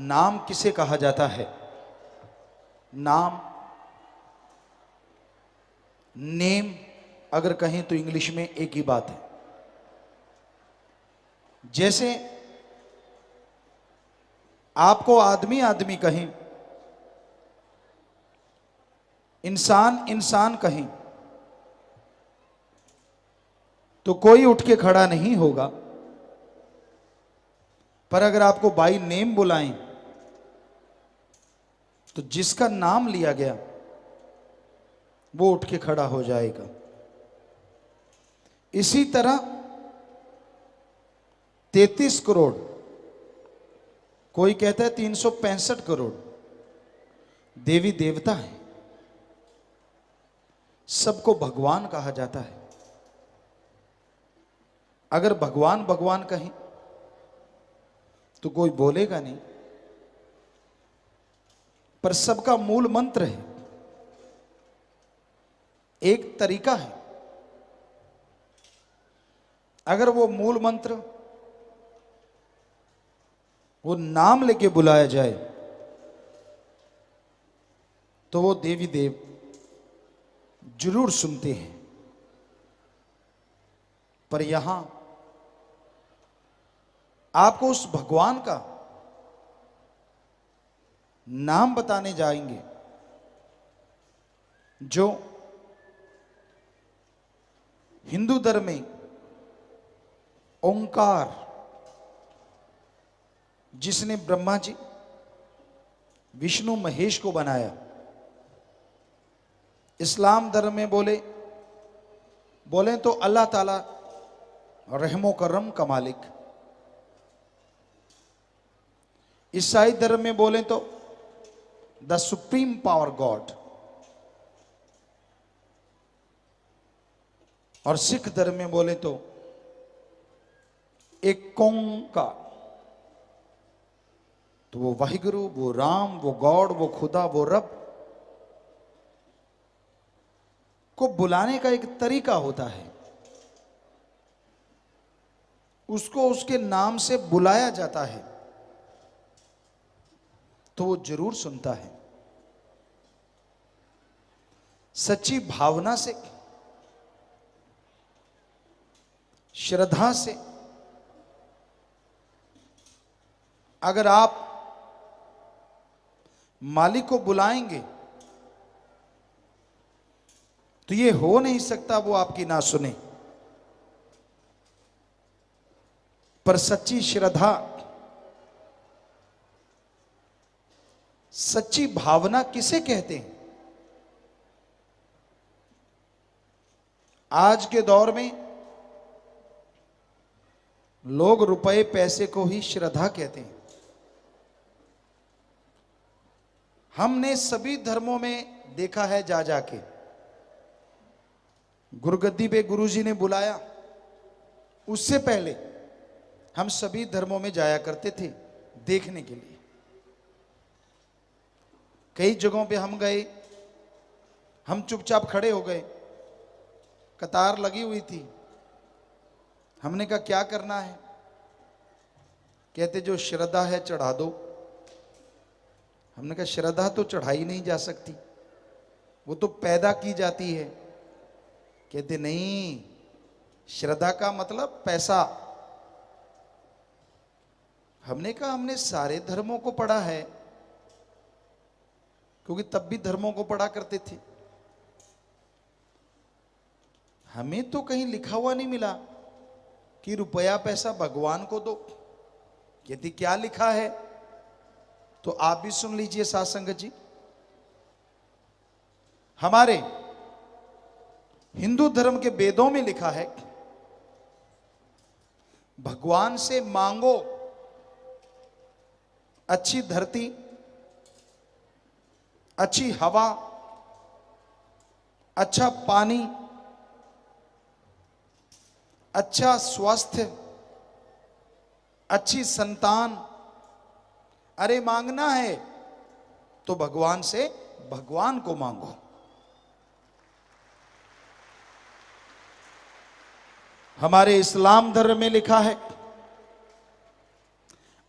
नाम किसे कहा जाता है? नाम, नेम अगर कहें तो इंग्लिश में एक ही बात है। जैसे आपको आदमी आदमी कहें, इंसान इंसान कहें, तो कोई उठ के खड़ा नहीं होगा। पर अगर आपको बाई नेम बुलाएं तो जिसका नाम लिया गया वो उठ के खड़ा हो जाएगा। इसी तरह 33 करोड़, कोई कहता है 365 करोड़ देवी देवता है, सबको भगवान कहा जाता है। अगर भगवान भगवान कहें तो कोई बोलेगा नहीं, पर सबका मूल मंत्र है, एक तरीका है। अगर वो मूल मंत्र, वो नाम लेके बुलाया जाए तो वो देवी देव जरूर सुनते हैं। पर यहां आपको उस भगवान का नाम बताने जाएंगे जो हिंदू धर्म में ओंकार, जिसने ब्रह्मा जी विष्णु महेश को बनाया। इस्लाम धर्म में बोले तो अल्लाह ताला रहमो करम का मालिक। ईसाई धर्म में बोले तो द सुप्रीम पावर गॉड। और सिख धर्म में बोले तो एक ओंकार। तो वो वाहिगुरु, वो राम, वो गॉड, वो खुदा, वो रब को बुलाने का एक तरीका होता है। उसको उसके नाम से बुलाया जाता है तो वो जरूर सुनता है। सच्ची भावना से, श्रद्धा से अगर आप मालिक को बुलाएंगे तो ये हो नहीं सकता वो आपकी ना सुने। पर सच्ची श्रद्धा, सच्ची भावना किसे कहते हैं? आज के दौर में लोग रुपए पैसे को ही श्रद्धा कहते हैं। हमने सभी धर्मों में देखा है, जा जाके गुरुगद्दी पे गुरुजी ने बुलाया, उससे पहले हम सभी धर्मों में जाया करते थे देखने के लिए। कई जगहों पे हम गए, हम चुपचाप खड़े हो गए, कतार लगी हुई थी। हमने कहा क्या करना है? कहते जो श्रद्धा है चढ़ा दो। हमने कहा श्रद्धा तो चढ़ाई नहीं जा सकती, वो तो पैदा की जाती है। कहते नहीं, श्रद्धा का मतलब पैसा। हमने कहा हमने सारे धर्मों को पढ़ा है, क्योंकि तब भी धर्मों को पढ़ा करते थे। हमें तो कहीं लिखा हुआ नहीं मिला कि रुपया पैसा भगवान को दो। कहती क्या लिखा है? तो आप भी सुन लीजिए साथ संगत जी। हमारे हिंदू धर्म के वेदों में लिखा है, भगवान से मांगो अच्छी धरती, अच्छी हवा, अच्छा पानी, अच्छा स्वास्थ्य, अच्छी संतान। अरे मांगना है तो भगवान से भगवान को मांगो। हमारे इस्लाम धर्म में लिखा है,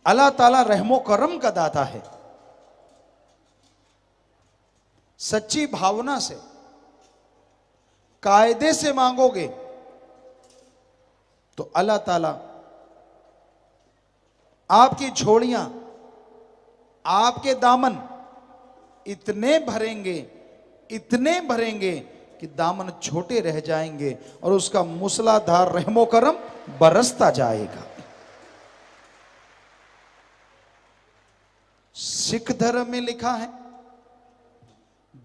अल्लाह ताला रहमो करम का दाता है। सच्ची भावना से, कायदे से मांगोगे तो अल्लाह ताला आपकी झोलियां, आपके दामन इतने भरेंगे, इतने भरेंगे कि दामन छोटे रह जाएंगे और उसका मूसलाधार रहमो करम बरसता जाएगा। सिख धर्म में लिखा है,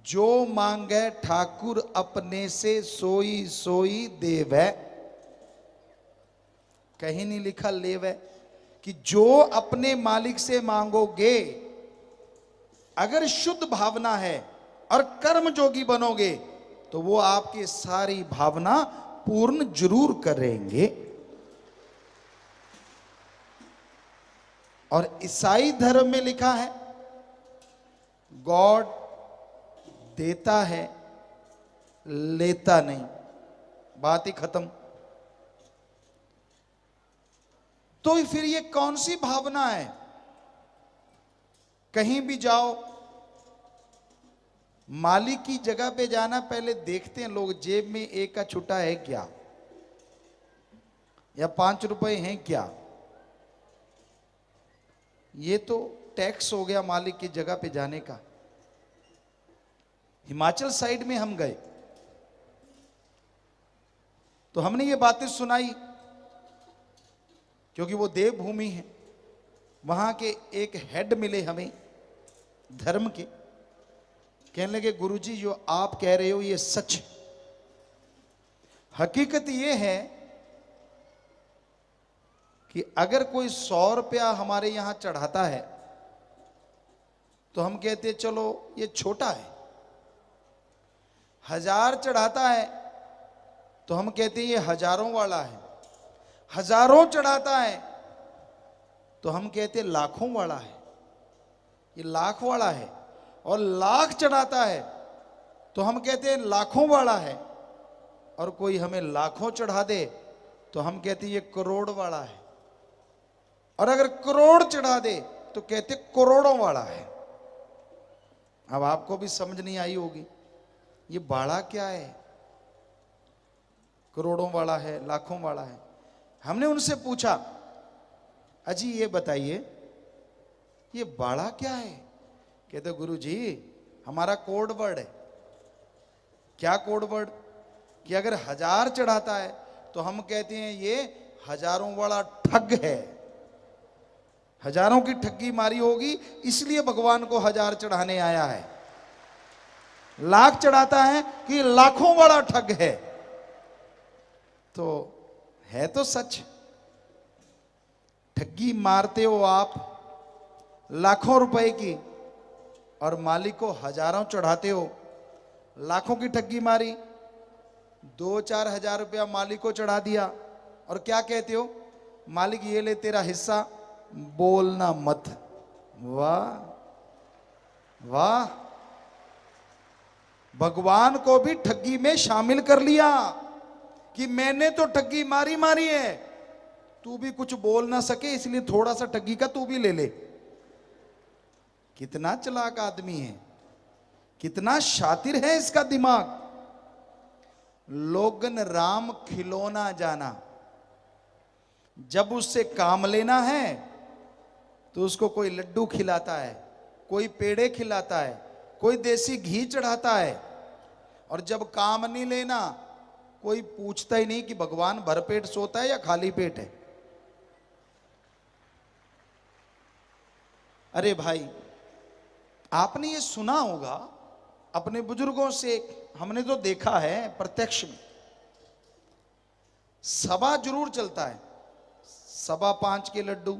जो मांगे ठाकुर अपने से सोई सोई देवै। कहीं नहीं लिखा लेवै, कि जो अपने मालिक से मांगोगे, अगर शुद्ध भावना है और कर्म जोगी बनोगे तो वो आपकी सारी भावना पूर्ण जरूर करेंगे। और ईसाई धर्म में लिखा है, गॉड देता है, लेता नहीं। बात ही खत्म। तो फिर ये कौन सी भावना है? कहीं भी जाओ, मालिक की जगह पे जाना, पहले देखते हैं लोग जेब में एक का छुट्टा है क्या, या 5 रुपए हैं क्या। ये तो टैक्स हो गया मालिक की जगह पे जाने का। हिमाचल साइड में हम गए तो हमने ये बातें सुनाई, क्योंकि वो देवभूमि है। वहां के एक हेड मिले हमें धर्म के, कहने लगे गुरुजी जो आप कह रहे हो ये सच है। हकीकत ये है कि अगर कोई 100 रुपया हमारे यहां चढ़ाता है तो हम कहते हैं चलो ये छोटा है। 1000 चढ़ाता है तो हम कहते हैं ये हजारों वाला है। हजारों चढ़ाता है तो हम कहते हैं लाखों वाला है, ये लाख वाला है। और लाख चढ़ाता है तो हम कहते हैं लाखों वाला है। और कोई हमें लाखों चढ़ा दे तो हम कहते हैं ये करोड़ वाला है। और अगर करोड़ चढ़ा दे तो कहते करोड़ों वाला है। अब आपको भी समझ नहीं आई होगी ये बाड़ा क्या है, करोड़ों वाला है, लाखों वाला है। हमने उनसे पूछा, अजी ये बताइए ये बाड़ा क्या है? कहते गुरु जी हमारा कोड वर्ड है। क्या कोड वर्ड? कि अगर 1000 चढ़ाता है तो हम कहते हैं ये हजारों वाला ठग है, हजारों की ठगी मारी होगी इसलिए भगवान को 1000 चढ़ाने आया है। लाख चढ़ाता है कि लाखों वाला ठग है। तो है तो सच, ठगी मारते हो आप लाखों रुपए की और मालिक को हजारों चढ़ाते हो। लाखों की ठगी मारी, 2-4 हजार रुपया मालिक को चढ़ा दिया और क्या कहते हो, मालिक ये ले तेरा हिस्सा, बोलना मत। वाह वाह, भगवान को भी ठगी में शामिल कर लिया कि मैंने तो ठगी मारी मारी है, तू भी कुछ बोल ना सके इसलिए थोड़ा सा ठगी का तू भी ले ले। कितना चालाक आदमी है, कितना शातिर है इसका दिमाग। लोगन राम खिलौना जाना, जब उससे काम लेना है तो उसको कोई लड्डू खिलाता है, कोई पेड़े खिलाता है, कोई देसी घी चढ़ाता है। और जब काम नहीं लेना कोई पूछता ही नहीं कि भगवान भरपेट सोता है या खाली पेट है। अरे भाई आपने ये सुना होगा अपने बुजुर्गों से, हमने तो देखा है प्रत्यक्ष में। सवा जरूर चलता है, 5.25 के लड्डू,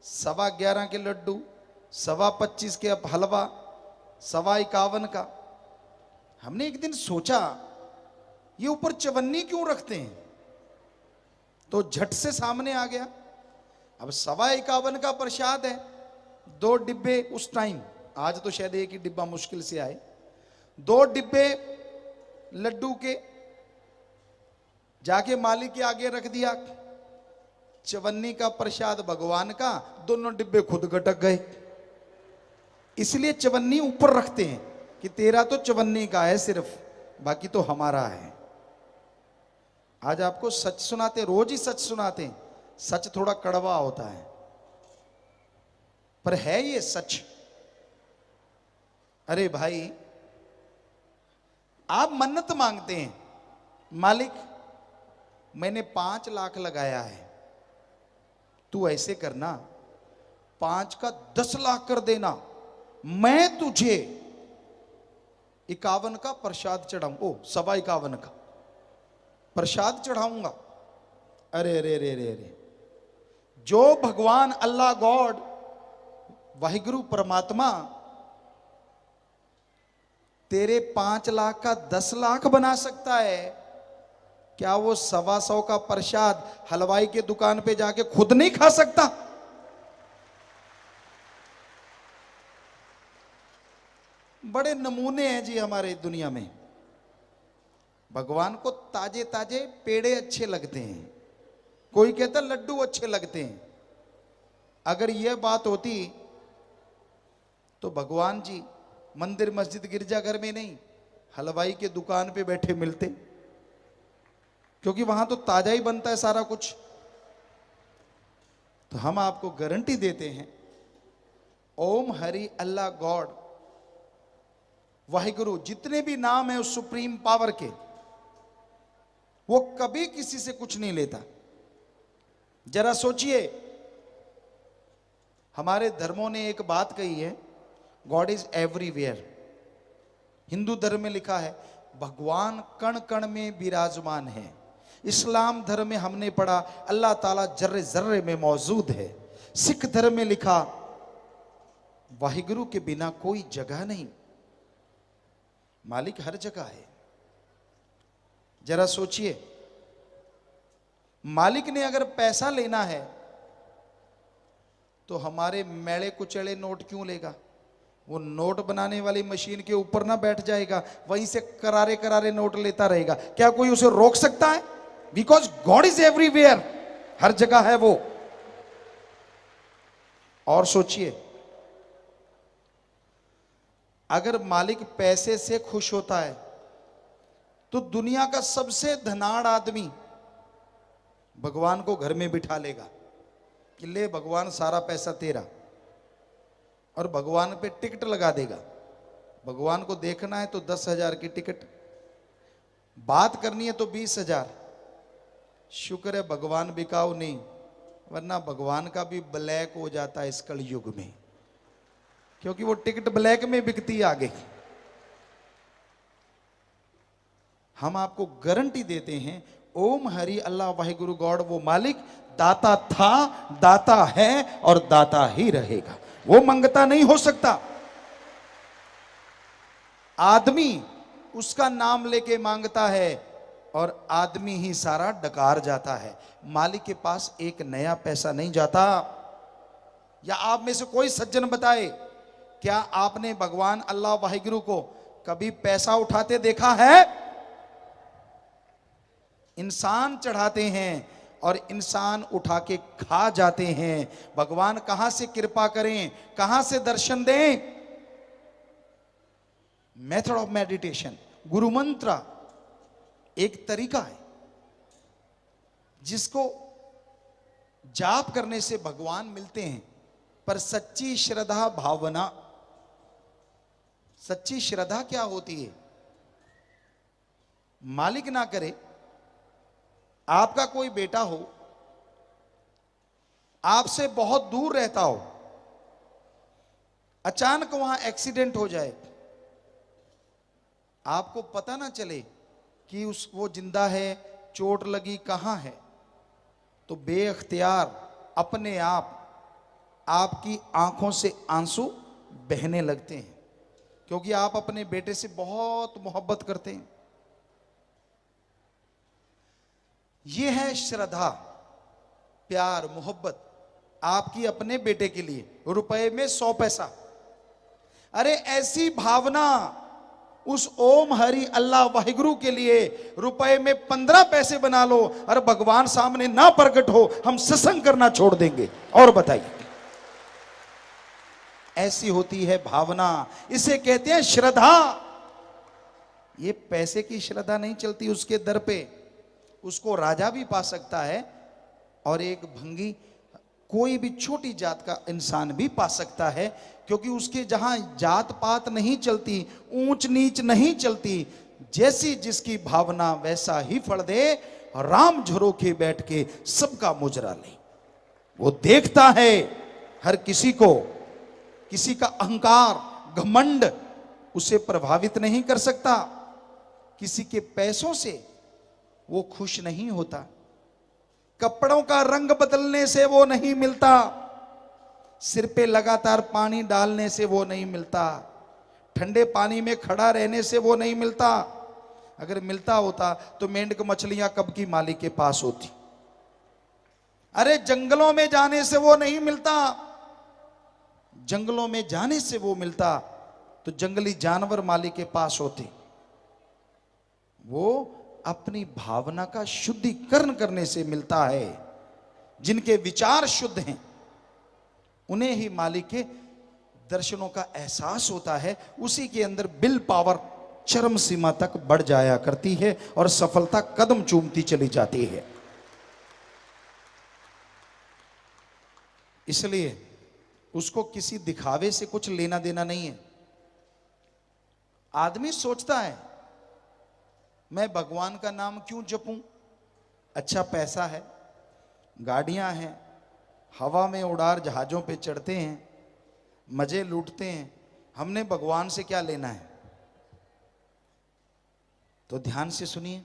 11.25 के लड्डू, 25.25 के हलवा, 51.25 का। हमने एक दिन सोचा ये ऊपर चवन्नी क्यों रखते हैं, तो झट से सामने आ गया। अब 51.25 का प्रसाद है, 2 डिब्बे उस टाइम, आज तो शायद एक ही डिब्बा मुश्किल से आए, 2 डिब्बे लड्डू के जाके मालिक के आगे रख दिया। चवन्नी का प्रसाद भगवान का, दोनों डिब्बे खुद गटक गए। इसलिए चवन्नी ऊपर रखते हैं कि तेरा तो चवन्नी का है सिर्फ, बाकी तो हमारा है। आज आपको सच सुनाते, रोज ही सच सुनाते हैं। सच थोड़ा कड़वा होता है, पर है ये सच। अरे भाई, आप मन्नत मांगते हैं, मालिक मैंने 5 लाख लगाया है, तू ऐसे करना 5 का 10 लाख कर देना, मैं तुझे 51 का प्रसाद चढ़ाऊं, ओ 51.25 का प्रसाद चढ़ाऊंगा। अरे अरे अरे अरे अरे, जो भगवान अल्लाह गॉड वाहिगुरु परमात्मा तेरे 5 लाख का 10 लाख बना सकता है, क्या वो 125 का प्रसाद हलवाई के दुकान पे जाके खुद नहीं खा सकता? बड़े नमूने हैं जी हमारे दुनिया में। भगवान को ताजे ताजे पेड़े अच्छे लगते हैं, कोई कहता लड्डू अच्छे लगते हैं। अगर यह बात होती तो भगवान जी मंदिर मस्जिद गिरजाघर में नहीं, हलवाई के दुकान पे बैठे मिलते, क्योंकि वहां तो ताजा ही बनता है सारा कुछ। तो हम आपको गारंटी देते हैं, ओम हरि अल्लाह गॉड वाहिगुरु जितने भी नाम है उस सुप्रीम पावर के, वो कभी किसी से कुछ नहीं लेता। जरा सोचिए, हमारे धर्मों ने एक बात कही है, गॉड इज एवरीवेयर। हिंदू धर्म में लिखा है भगवान कण कण में विराजमान है। इस्लाम धर्म में हमने पढ़ा अल्लाह ताला जर्रे जर्रे में मौजूद है। सिख धर्म में लिखा वाहिगुरु के बिना कोई जगह नहीं, मालिक हर जगह है। जरा सोचिए, मालिक ने अगर पैसा लेना है तो हमारे मेले कुचले नोट क्यों लेगा? वो नोट बनाने वाली मशीन के ऊपर ना बैठ जाएगा, वहीं से करारे करारे नोट लेता रहेगा? क्या कोई उसे रोक सकता है? बिकॉज गॉड इज एवरीवेयर, हर जगह है वो। और सोचिए, अगर मालिक पैसे से खुश होता है तो दुनिया का सबसे धनाढ़ आदमी भगवान को घर में बिठा लेगा कि ले भगवान सारा पैसा तेरा, और भगवान पे टिकट लगा देगा। भगवान को देखना है तो 10,000 की टिकट, बात करनी है तो 20,000। शुक्र है भगवान बिकाऊ नहीं, वरना भगवान का भी ब्लैक हो जाता है इस कलयुग में, क्योंकि वो टिकट ब्लैक में बिकती है आगे। हम आपको गारंटी देते हैं, ओम हरि अल्लाह वाहिगुरु गॉड वो मालिक दाता था, दाता है और दाता ही रहेगा। वो मंगता नहीं हो सकता। आदमी उसका नाम लेके मांगता है और आदमी ही सारा डकार जाता है। मालिक के पास एक नया पैसा नहीं जाता। या आप में से कोई सज्जन बताए, क्या आपने भगवान अल्लाह वाहिगुरु को कभी पैसा उठाते देखा है? इंसान चढ़ाते हैं और इंसान उठा के खा जाते हैं। भगवान कहां से कृपा करें, कहां से दर्शन दें? मेथड ऑफ मेडिटेशन, गुरु मंत्र एक तरीका है जिसको जाप करने से भगवान मिलते हैं, पर सच्ची श्रद्धा भावना। सच्ची श्रद्धा क्या होती है? मालिक ना करे, आपका कोई बेटा हो, आपसे बहुत दूर रहता हो, अचानक वहां एक्सीडेंट हो जाए, आपको पता ना चले कि वो जिंदा है, चोट लगी कहां है, तो बेअख्तियार अपने आप आपकी आंखों से आंसू बहने लगते हैं, क्योंकि आप अपने बेटे से बहुत मोहब्बत करते हैं। यह है श्रद्धा, प्यार, मोहब्बत आपकी अपने बेटे के लिए। रुपए में 100 पैसा, अरे ऐसी भावना उस ओम हरि अल्लाह वाहिगुरु के लिए रुपए में 15 पैसे बना लो, और भगवान सामने ना प्रकट हो, हम सत्संग करना छोड़ देंगे। और बताइए, ऐसी होती है भावना, इसे कहते हैं श्रद्धा। ये पैसे की श्रद्धा नहीं चलती उसके दर पे। उसको राजा भी पा सकता है, और एक भंगी कोई भी छोटी जात का इंसान भी पा सकता है, क्योंकि उसके जहां जात पात नहीं चलती, ऊंच नीच नहीं चलती, जैसी जिसकी भावना वैसा ही फल दे। राम झरोखे बैठ के सबका मुजरा ले। वो देखता है हर किसी को, किसी का अहंकार घमंड उसे प्रभावित नहीं कर सकता, किसी के पैसों से वो खुश नहीं होता, कपड़ों का रंग बदलने से वो नहीं मिलता, सिर पे लगातार पानी डालने से वो नहीं मिलता, ठंडे पानी में खड़ा रहने से वो नहीं मिलता। अगर मिलता होता तो मेंढक मछलियां कब की मालिक के पास होती। अरे जंगलों में जाने से वो नहीं मिलता, जंगलों में जाने से वो मिलता तो जंगली जानवर मालिक के पास होते। वो अपनी भावना का शुद्धिकरण करने से मिलता है। जिनके विचार शुद्ध हैं उन्हें ही मालिक के दर्शनों का एहसास होता है। उसी के अंदर विल पावर चरम सीमा तक बढ़ जाया करती है और सफलता कदम चूमती चली जाती है। इसलिए उसको किसी दिखावे से कुछ लेना देना नहीं है। आदमी सोचता है मैं भगवान का नाम क्यों जपूं, अच्छा पैसा है, गाड़ियां हैं, हवा में उड़ार जहाजों पे चढ़ते हैं, मजे लूटते हैं, हमने भगवान से क्या लेना है। तो ध्यान से सुनिए,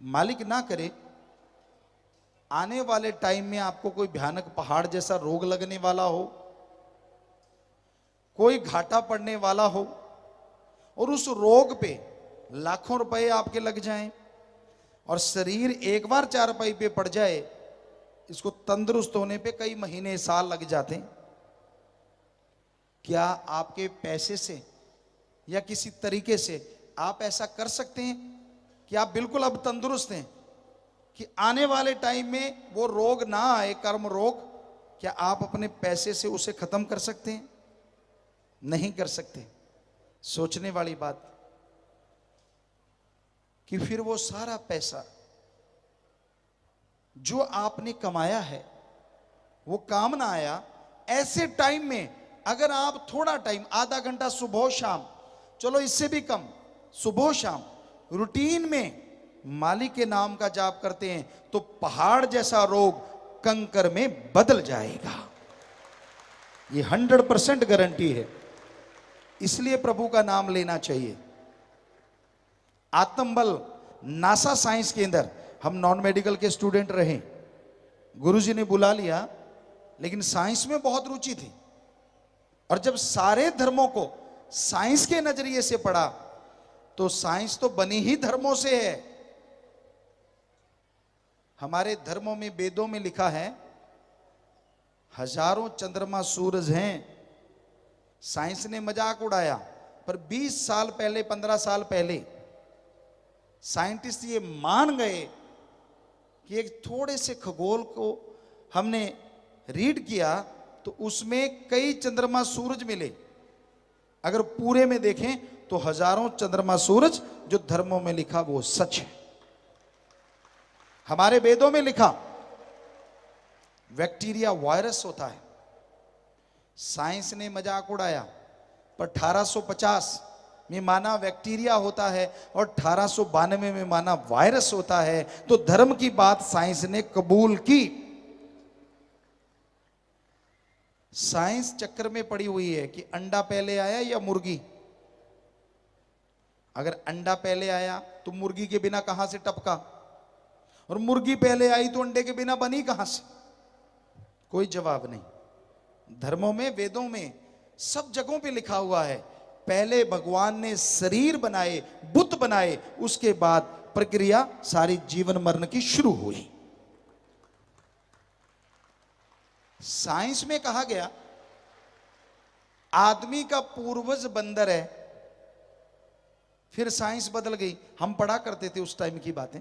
मालिक ना करे आने वाले टाइम में आपको कोई भयानक पहाड़ जैसा रोग लगने वाला हो, कोई घाटा पड़ने वाला हो, और उस रोग पे लाखों रुपए आपके लग जाएं, और शरीर एक बार चारपाई पे पड़ जाए, इसको तंदुरुस्त होने पे कई महीने साल लग जाते हैं। क्या आपके पैसे से या किसी तरीके से आप ऐसा कर सकते हैं कि आप बिल्कुल अब तंदुरुस्त हैं कि आने वाले टाइम में वो रोग ना आए, कर्म रोग? क्या आप अपने पैसे से उसे खत्म कर सकते हैं? नहीं कर सकते। सोचने वाली बात कि फिर वो सारा पैसा जो आपने कमाया है वो काम ना आया। ऐसे टाइम में अगर आप थोड़ा टाइम, आधा घंटा सुबह शाम, चलो इससे भी कम, सुबह शाम रूटीन में मालिक के नाम का जाप करते हैं तो पहाड़ जैसा रोग कंकर में बदल जाएगा। ये 100% गारंटी है। इसलिए प्रभु का नाम लेना चाहिए। आत्मबल नासा साइंस के अंदर हम नॉन मेडिकल के स्टूडेंट रहे, गुरुजी ने बुला लिया, लेकिन साइंस में बहुत रुचि थी। और जब सारे धर्मों को साइंस के नजरिए से पढ़ा तो साइंस तो बनी ही धर्मों से है। हमारे धर्मों में, वेदों में लिखा है हजारों चंद्रमा सूरज हैं। साइंस ने मजाक उड़ाया, पर 20 साल पहले, 15 साल पहले साइंटिस्ट ये मान गए कि एक थोड़े से खगोल को हमने रीड किया तो उसमें कई चंद्रमा सूरज मिले। अगर पूरे में देखें तो हजारों चंद्रमा सूरज जो धर्मों में लिखा वो सच है। हमारे वेदों में लिखा बैक्टीरिया वायरस होता है। साइंस ने मजाक उड़ाया, पर 1850 में माना बैक्टीरिया होता है और 1892 में माना वायरस होता है। तो धर्म की बात साइंस ने कबूल की। साइंस चक्कर में पड़ी हुई है कि अंडा पहले आया या मुर्गी। अगर अंडा पहले आया तो मुर्गी के बिना कहां से टपका, और मुर्गी पहले आई तो अंडे के बिना बनी कहां से? कोई जवाब नहीं। धर्मों में, वेदों में, सब जगहों पे लिखा हुआ है पहले भगवान ने शरीर बनाए, बुत बनाए, उसके बाद प्रक्रिया सारी जीवन मरण की शुरू हुई। साइंस में कहा गया आदमी का पूर्वज बंदर है, फिर साइंस बदल गई, हम पढ़ा करते थे उस टाइम की बातें।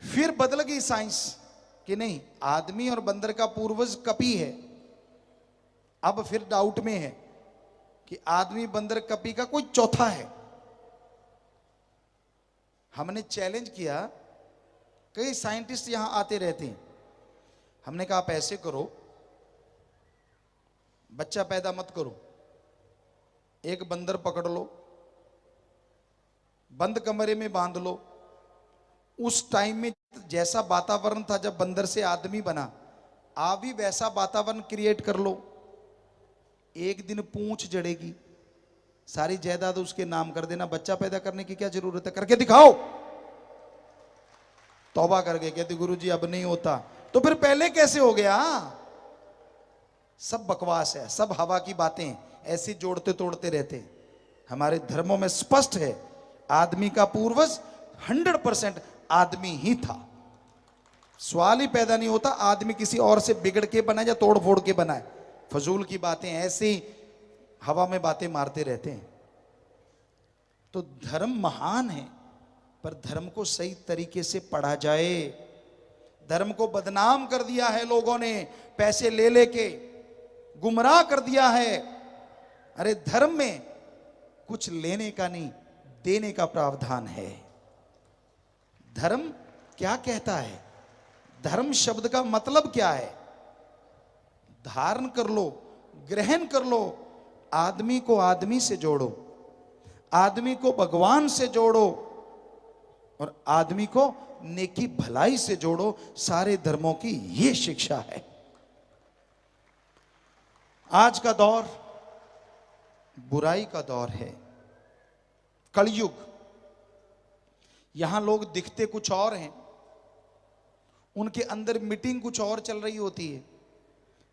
फिर बदल गई साइंस कि नहीं, आदमी और बंदर का पूर्वज कपी है। अब फिर डाउट में है कि आदमी बंदर कपी का कोई चौथा है। हमने चैलेंज किया, कई साइंटिस्ट यहां आते रहते हैं, हमने कहा आप ऐसे करो, बच्चा पैदा मत करो, एक बंदर पकड़ लो, बंद कमरे में बांध लो, उस टाइम में जैसा वातावरण था जब बंदर से आदमी बना, आप भी वैसा वातावरण क्रिएट कर लो। एक दिन पूंछ जड़ेगी, सारी जायदाद उसके नाम कर देना, बच्चा पैदा करने की क्या जरूरत है, करके दिखाओ। तौबा करके कहती गुरुजी अब नहीं होता। तो फिर पहले कैसे हो गया? सब बकवास है, सब हवा की बातें, ऐसी जोड़ते तोड़ते रहते। हमारे धर्मों में स्पष्ट है, आदमी का पूर्वज 100% आदमी ही था। सवाल ही पैदा नहीं होता आदमी किसी और से बिगड़ के बना या तोड़ फोड़ के बनाए। फजूल की बातें, ऐसी हवा में बातें मारते रहते हैं। तो धर्म महान है, पर धर्म को सही तरीके से पढ़ा जाए। धर्म को बदनाम कर दिया है लोगों ने, पैसे ले लेके गुमराह कर दिया है। अरे धर्म में कुछ लेने का नहीं, देने का प्रावधान है। धर्म क्या कहता है, धर्म शब्द का मतलब क्या है? धारण कर लो, ग्रहण कर लो, आदमी को आदमी से जोड़ो, आदमी को भगवान से जोड़ो, और आदमी को नेकी भलाई से जोड़ो। सारे धर्मों की यह शिक्षा है। आज का दौर बुराई का दौर है, कलयुग। यहां लोग दिखते कुछ और हैं, उनके अंदर मीटिंग कुछ और चल रही होती है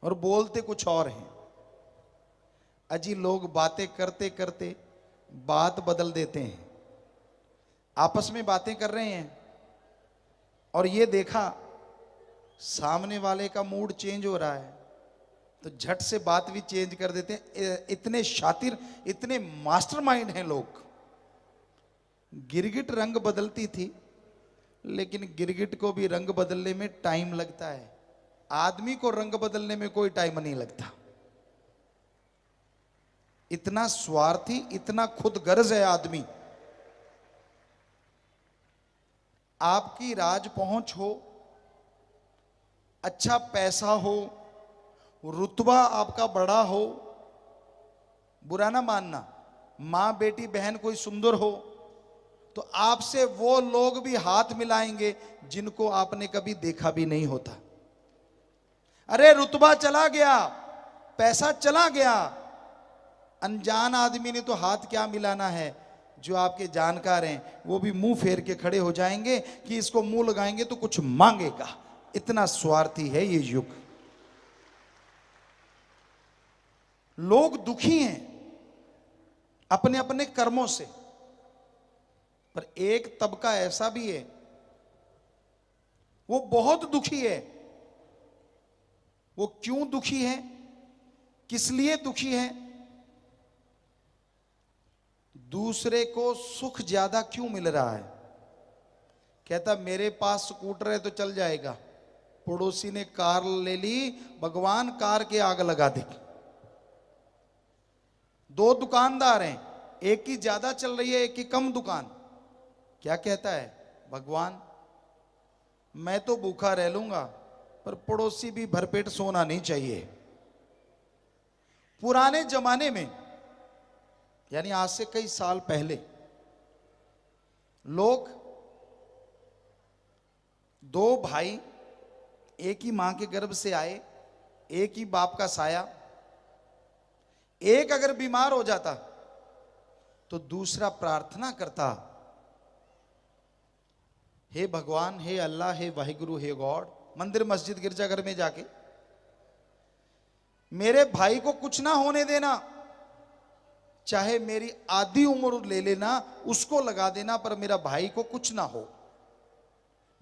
और बोलते कुछ और हैं। अजी लोग बातें करते करते बात बदल देते हैं। आपस में बातें कर रहे हैं और ये देखा सामने वाले का मूड चेंज हो रहा है, तो झट से बात भी चेंज कर देते हैं। इतने शातिर, इतने मास्टरमाइंड हैं लोग। गिरगिट रंग बदलती थी, लेकिन गिरगिट को भी रंग बदलने में टाइम लगता है। आदमी को रंग बदलने में कोई टाइम नहीं लगता। इतना स्वार्थी, इतना खुदगर्ज है आदमी। आपकी राज पहुंच हो, अच्छा पैसा हो, रुतबा आपका बड़ा हो, बुरा ना मानना, मां बेटी बहन कोई सुंदर हो, तो आपसे वो लोग भी हाथ मिलाएंगे जिनको आपने कभी देखा भी नहीं होता। अरे रुतबा चला गया, पैसा चला गया, अनजान आदमी ने तो हाथ क्या मिलाना है। जो आपके जानकार हैं वो भी मुंह फेर के खड़े हो जाएंगे कि इसको मुंह लगाएंगे तो कुछ मांगेगा। इतना स्वार्थी है ये युग। लोग दुखी हैं अपने अपने कर्मों से, पर एक तबका ऐसा भी है वो बहुत दुखी है। वो क्यों दुखी है, किस लिए दुखी है? दूसरे को सुख ज्यादा क्यों मिल रहा है? कहता मेरे पास स्कूटर है तो चल जाएगा, पड़ोसी ने कार ले ली, भगवान कार के आग लगा दे। दो दुकानदार हैं, एक की ज्यादा चल रही है, एक की कम दुकान। क्या कहता है? भगवान मैं तो भूखा रह लूंगा, पर पड़ोसी भी भरपेट सोना नहीं चाहिए। पुराने जमाने में, यानी आज से कई साल पहले, लोग दो भाई एक ही मां के गर्भ से आए, एक ही बाप का साया। एक अगर बीमार हो जाता तो दूसरा प्रार्थना करता, हे भगवान, हे अल्लाह, हे वाहिगुरु, हे गॉड, मंदिर मस्जिद गिरजाघर में जाके मेरे भाई को कुछ ना होने देना, चाहे मेरी आधी उम्र ले लेना, उसको लगा देना, पर मेरा भाई को कुछ ना हो।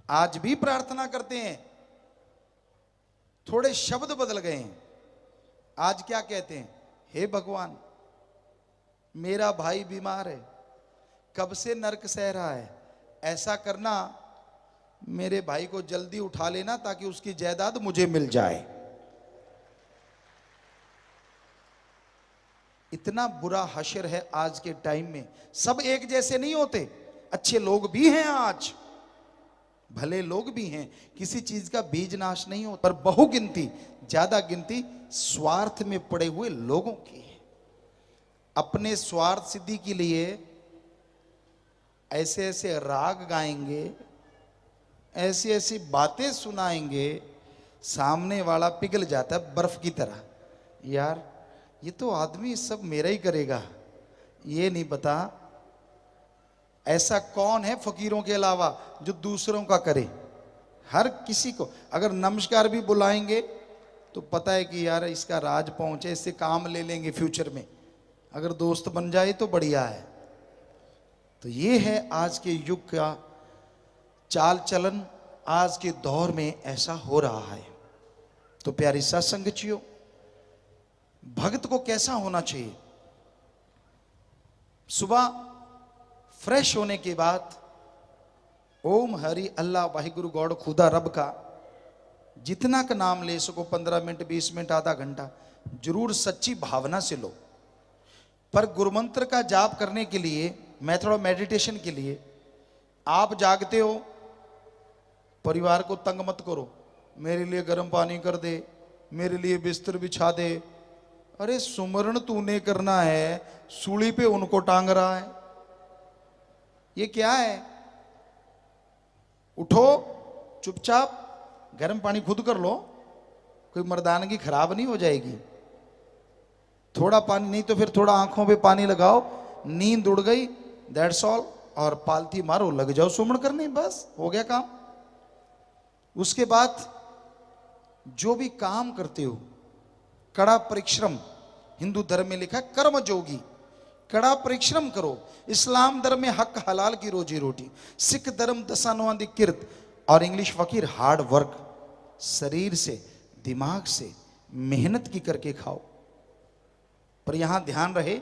आज भी प्रार्थना करते हैं, थोड़े शब्द बदल गए हैं। आज क्या कहते हैं? हे भगवान मेरा भाई बीमार है, कब से नर्क सह रहा है। ऐसा करना, मेरे भाई को जल्दी उठा लेना ताकि उसकी जायदाद मुझे मिल जाए। इतना बुरा हशर है आज के टाइम में। सब एक जैसे नहीं होते, अच्छे लोग भी हैं आज, भले लोग भी हैं, किसी चीज का बीज नाश नहीं होता, पर बहुगिनती, ज्यादा गिनती स्वार्थ में पड़े हुए लोगों की है। अपने स्वार्थ सिद्धि के लिए ऐसे ऐसे राग गाएंगे, ऐसी ऐसी बातें सुनाएंगे, सामने वाला पिघल जाता है बर्फ की तरह। यार ये तो आदमी सब मेरा ही करेगा, ये नहीं पता ऐसा कौन है फकीरों के अलावा जो दूसरों का करे। हर किसी को अगर नमस्कार भी बुलाएंगे तो पता है कि यार इसका राज पहुंचे, इससे काम ले लेंगे फ्यूचर में, अगर दोस्त बन जाए तो बढ़िया है। तो ये है आज के युग का चाल चलन, आज के दौर में ऐसा हो रहा है। तो प्यारी सत्संगचियों, भक्त को कैसा होना चाहिए? सुबह फ्रेश होने के बाद ओम हरि अल्लाह वाहिगुरु गॉड खुदा रब का जितना का नाम ले सको, 15 मिनट 20 मिनट आधा घंटा, जरूर सच्ची भावना से लो। पर गुरुमंत्र का जाप करने के लिए, मेथड ऑफ मेडिटेशन के लिए, आप जागते हो, परिवार को तंग मत करो, मेरे लिए गर्म पानी कर दे, मेरे लिए बिस्तर बिछा दे। अरे सुमरण तूने करना है, सूली पे उनको टांग रहा है, ये क्या है? उठो, चुपचाप गर्म पानी खुद कर लो, कोई मर्दानगी खराब नहीं हो जाएगी। थोड़ा पानी नहीं तो फिर थोड़ा आंखों पे पानी लगाओ, नींद उड़ गई, दैट्स ऑल, और पालथी मारो, लग जाओ सुमरण करने, बस हो गया काम। उसके बाद जो भी काम करते हो, कड़ा परिश्रम, हिंदू धर्म में लिखा है कर्म जोगी, कड़ा परिश्रम करो। इस्लाम धर्म में हक हलाल की रोजी रोटी, सिख धर्म दशानुवादी किरत, और इंग्लिश फकीर हार्ड वर्क। शरीर से, दिमाग से मेहनत की करके खाओ। पर यहां ध्यान रहे,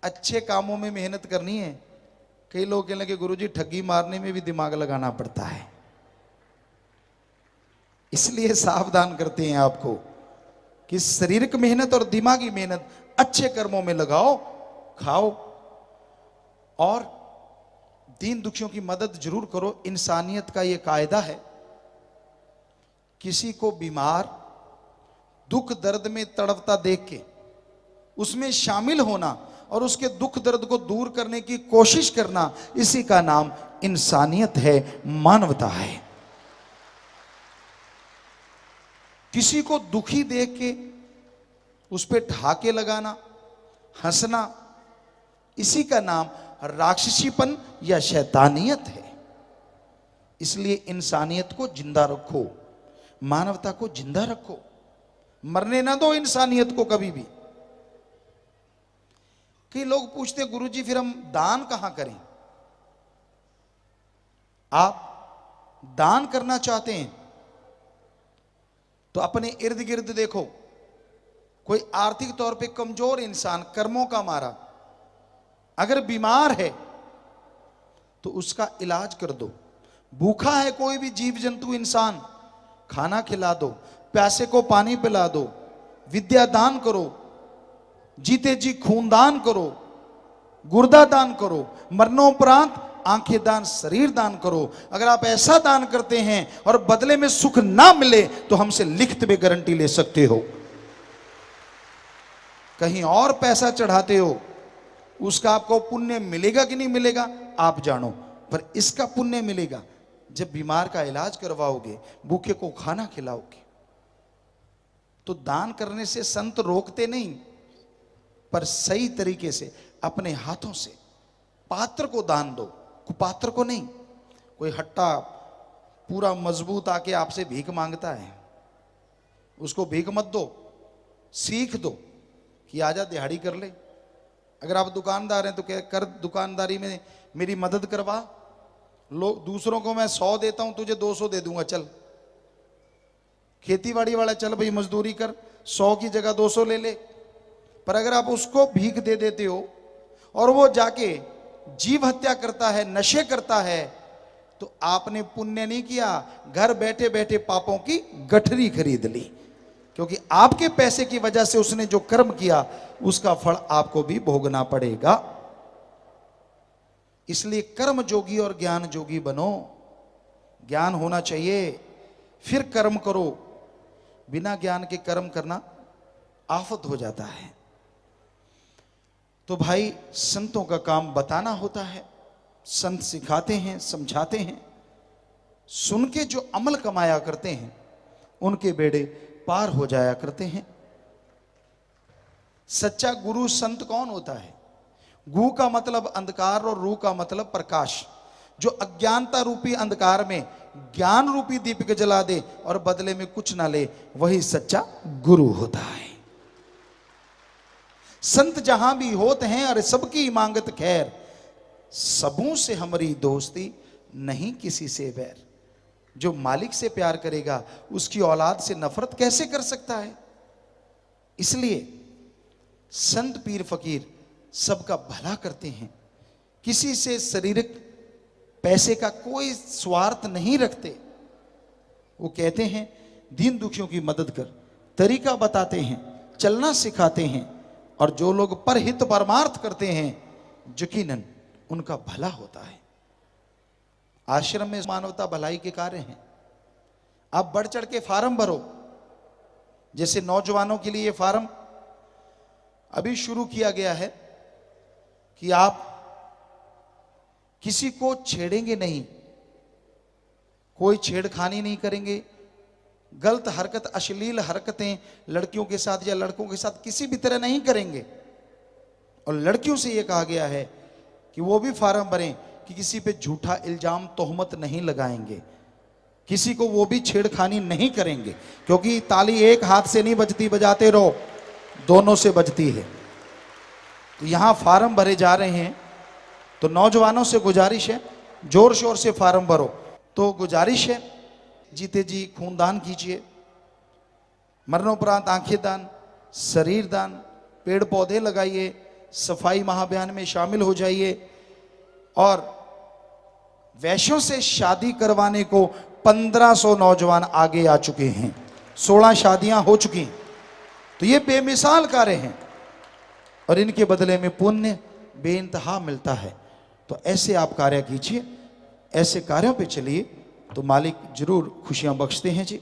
अच्छे कामों में मेहनत करनी है। कई लोग कहने लगे गुरुजी ठगी मारने में भी दिमाग लगाना पड़ता है, इसलिए सावधान करते हैं आपको कि शारीरिक मेहनत और दिमागी मेहनत अच्छे कर्मों में लगाओ, खाओ, और दीन दुखियों की मदद जरूर करो। इंसानियत का यह कायदा है, किसी को बीमार, दुख दर्द में तड़पता देख के उसमें शामिल होना और उसके दुख दर्द को दूर करने की कोशिश करना, इसी का नाम इंसानियत है, मानवता है। किसी को दुखी देख के उस पर ठहाके लगाना, हंसना, इसी का नाम राक्षसीपन या शैतानियत है। इसलिए इंसानियत को जिंदा रखो, मानवता को जिंदा रखो, मरने ना दो इंसानियत को कभी भी। कई लोग पूछते हैं गुरुजी फिर हम दान कहां करें? आप दान करना चाहते हैं तो अपने इर्द गिर्द देखो, कोई आर्थिक तौर पे कमजोर इंसान, कर्मों का मारा, अगर बीमार है तो उसका इलाज कर दो। भूखा है कोई भी जीव जंतु इंसान, खाना खिला दो, प्यासे को पानी पिला दो, विद्या दान करो, जीते जी खून दान करो, गुर्दा दान करो, मरणोपरांत आंखें दान, शरीर दान करो। अगर आप ऐसा दान करते हैं और बदले में सुख ना मिले तो हमसे लिखित में गारंटी ले सकते हो। कहीं और पैसा चढ़ाते हो, उसका आपको पुण्य मिलेगा कि नहीं मिलेगा आप जानो, पर इसका पुण्य मिलेगा जब बीमार का इलाज करवाओगे, भूखे को खाना खिलाओगे। तो दान करने से संत रोकते नहीं, पर सही तरीके से अपने हाथों से पात्र को दान दो, कुपात्र को नहीं। कोई हट्टा पूरा मजबूत आके आपसे भीख मांगता है, उसको भीख मत दो, सीख दो कि आजा दिहाड़ी कर ले। अगर आप दुकानदार हैं तो क्या कर, दुकानदारी में मेरी मदद करवा। लोग दूसरों को मैं 100 देता हूं, तुझे 200 दे दूंगा, चल। खेतीबाड़ी वाला चल भाई मजदूरी कर, 100 की जगह 200 ले ले। पर अगर आप उसको भीख दे देते हो और वो जाके जीव हत्या करता है, नशे करता है, तो आपने पुण्य नहीं किया, घर बैठे बैठे पापों की गठरी खरीद ली। क्योंकि आपके पैसे की वजह से उसने जो कर्म किया उसका फल आपको भी भोगना पड़ेगा। इसलिए कर्म जोगी और ज्ञान जोगी बनो। ज्ञान होना चाहिए फिर कर्म करो, बिना ज्ञान के कर्म करना आफत हो जाता है। तो भाई संतों का काम बताना होता है, संत सिखाते हैं, समझाते हैं। सुन के जो अमल कमाया करते हैं उनके बेड़े पार हो जाया करते हैं। सच्चा गुरु संत कौन होता है? गु का मतलब अंधकार और रू का मतलब प्रकाश। जो अज्ञानता रूपी अंधकार में ज्ञान रूपी दीपक जला दे और बदले में कुछ ना ले, वही सच्चा गुरु होता है। संत जहां भी होते हैं और सबकी मांगत खैर, सबों से हमारी दोस्ती नहीं किसी से बैर। जो मालिक से प्यार करेगा उसकी औलाद से नफरत कैसे कर सकता है? इसलिए संत पीर फकीर सबका भला करते हैं, किसी से शारीरिक पैसे का कोई स्वार्थ नहीं रखते। वो कहते हैं दीन दुखियों की मदद कर, तरीका बताते हैं, चलना सिखाते हैं, और जो लोग परहित परमार्थ करते हैं यकीनन उनका भला होता है। आश्रम में मानवता भलाई के कार्य हैं। आप बढ़ चढ़ के फार्म भरो। जैसे नौजवानों के लिए फार्म अभी शुरू किया गया है कि आप किसी को छेड़ेंगे नहीं, कोई छेड़खानी नहीं करेंगे, गलत हरकत, अश्लील हरकतें लड़कियों के साथ या लड़कों के साथ किसी भी तरह नहीं करेंगे। और लड़कियों से यह कहा गया है कि वो भी फार्म भरें कि किसी पे झूठा इल्जाम तोहमत नहीं लगाएंगे, किसी को वो भी छेड़खानी नहीं करेंगे। क्योंकि ताली एक हाथ से नहीं बजती, बजाते रहो, दोनों से बजती है। तो यहां फार्म भरे जा रहे हैं, तो नौजवानों से गुजारिश है जोर शोर से फार्म भरो। तो गुजारिश है जीते जी खूनदान कीजिए, मरणोपरांत आंखें दान, शरीर दान, पेड़ पौधे लगाइए, सफाई महाअभियान में शामिल हो जाइए। और वैश्यों से शादी करवाने को 1500 नौजवान आगे आ चुके हैं, 16 शादियां हो चुकी हैं। तो ये बेमिसाल कार्य हैं और इनके बदले में पुण्य बेइंतहा मिलता है। तो ऐसे आप कार्य कीजिए, ऐसे कार्यों पे चलिए तो मालिक जरूर खुशियां बख्शते हैं जी।